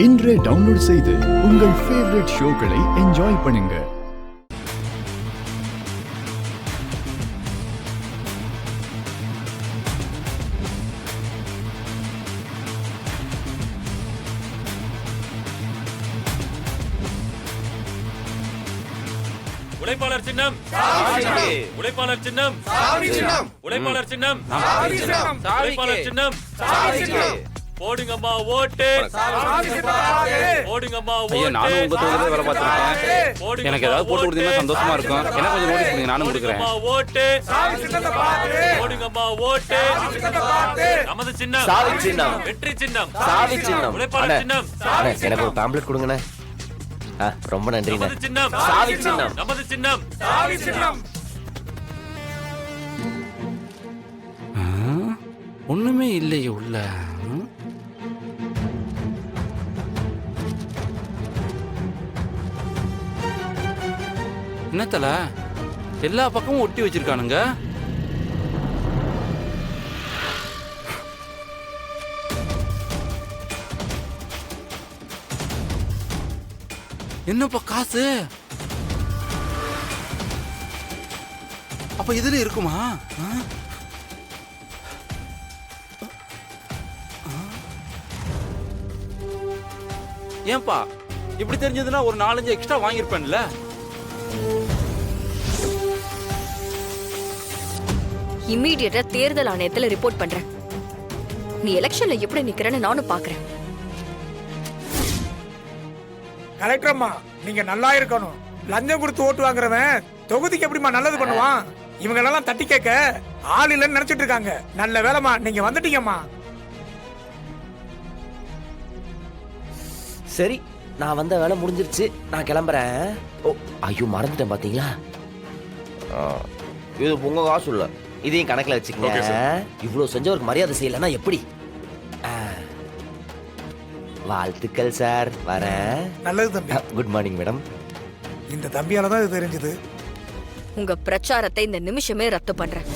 இன்றே டவுன்லோட் செய்து உங்கள் ஃபேவரட் ஷோக்களை என்ஜாய் பண்ணுங்க. உழைப்பாளர் சின்னம் உழைப்பாளர் சின்னம் உழைப்பாளர் சின்னம் உழைப்பாளர் சின்னம் போடுங்கம்மா ஓட்டு போடுங்கம்மா ஐயா, நானும் உங்க தொகுதியில வேலை பார்த்துருக்கேன். எனக்கு ஏதாவது போட்டு கொடுத்தீங்கன்னா சந்தோஷமா இருக்கும். எனக்கு கொஞ்சம் நோட்டீஸ் பண்ணுங்க, நானும் கொடுக்குறேன். ஓட்டு போடுங்கம்மா ஓட்டு நமது சின்னம் சாவி சின்னம் வெற்றி சின்னம் சாவி சின்னம் உழைப்பாளர் சின்னம் எனக்கு ஒரு பாம்ப்ளெட் கொடுங்கண்ணே. ரொம்ப நன்றிண்ணே. நமது சின்னம் சாவி சின்னம் நமது சின்னம் சாவி சின்னம் ஒண்ணுமே இல்லையே உள்ள. என்னத்தல எல்லா பக்கமும் ஒட்டி வச்சிருக்கானுங்க. என்னப்பா காசு? அப்ப இதுல இருக்குமா? ஏன்பா இப்படி தெரிஞ்சதுன்னா ஒரு 4-5 எக்ஸ்ட்ரா வாங்கியிருப்பேன்ல. இம்மீடியட்டா தேர்தல் ஆணையத்துல ரிப்போர்ட் பண்றேன். நீ எலெக்ஷன்ல எப்படி நிக்கிறேன்னு நானும் பாக்குறேன். கலெக்டர் அம்மா, நீங்க நல்லா இருக்கணும். லஞ்சம் கொடுத்து ஓட்டு வாங்குறவன் தொகுதிக்கு எப்படிமா நல்லது பண்ணுவான்? இவங்க எல்லாம் தட்டி கேட்க ஆள் இல்லைன்னு நினைச்சிட்டு இருக்காங்க. நல்ல வேலைமா நீங்க வந்துட்டீங்கம்மா. சரி, நான் வந்த வேலை முடிஞ்சிருச்சு, நான் கிளம்புறேன். ஓ ஐயோ, மறந்துட்டேன் பாத்தீங்களா? இது உங்க காசு இல்ல, இதையும் கணக்குல வச்சுக்கங்க. இவ்வளவு செஞ்சவருக்கு மரியாதை செய்யலன்னா எப்படி? வாழ்த்துக்கள் சார், வரேன். நல்லது தம்பி. Good morning madam. இந்த தம்பியால தான் இது தெரிஞ்சது. உங்க பிரச்சாரத்தை இந்த நிமிஷமே ரத்து பண்றேன்.